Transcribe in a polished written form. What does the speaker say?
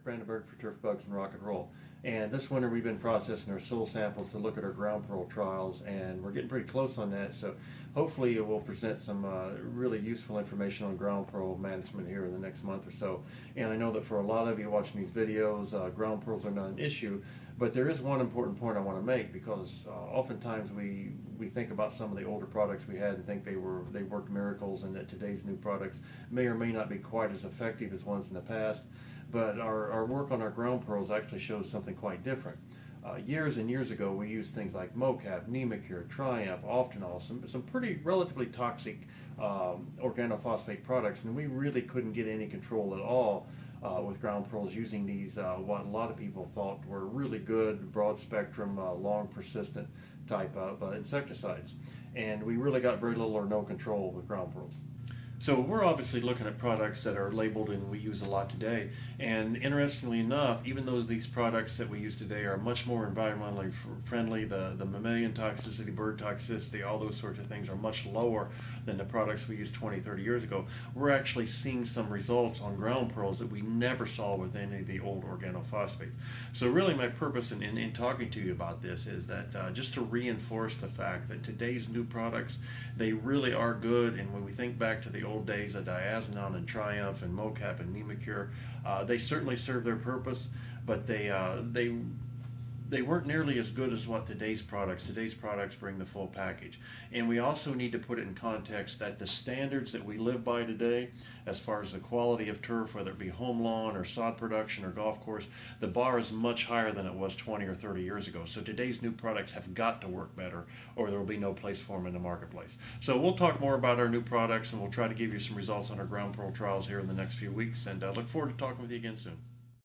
Rick Brandenburg for Turf Bugs and Rock and Roll. And this winter we've been processing our soil samples to look at our ground pearl trials, and we're getting pretty close on that. So hopefully we'll present some really useful information on ground pearl management here in the next month or so. And I know that for a lot of you watching these videos, ground pearls are not an issue, but there is one important point I want to make, because oftentimes we think about some of the older products we had and think they worked miracles, and that today's new products may or may not be quite as effective as ones in the past. But our work on our ground pearls actually shows something quite different. Years and years ago, we used things like Mocap, Nemacure, Triumph, Oftenol, some pretty relatively toxic organophosphate products, and we really couldn't get any control at all with ground pearls using these, what a lot of people thought were really good, broad spectrum, long persistent type of insecticides. And we really got very little or no control with ground pearls. So we're obviously looking at products that are labeled and we use a lot today. And interestingly enough, even though these products that we use today are much more environmentally friendly, the mammalian toxicity, bird toxicity, all those sorts of things are much lower than the products we used 20, 30 years ago, we're actually seeing some results on ground pearls that we never saw with any of the old organophosphates. So really my purpose in talking to you about this is that just to reinforce the fact that today's new products, they really are good. And when we think back to the old days of Diazinon and Triumph and Mocap and Nemacure, they certainly serve their purpose, but they weren't nearly as good as what today's products bring the full package. And we also need to put it in context that the standards that we live by today, as far as the quality of turf, whether it be home lawn or sod production or golf course, the bar is much higher than it was 20 or 30 years ago. So today's new products have got to work better, or there will be no place for them in the marketplace. So we'll talk more about our new products, and we'll try to give you some results on our ground pearl trials here in the next few weeks, and look forward to talking with you again soon.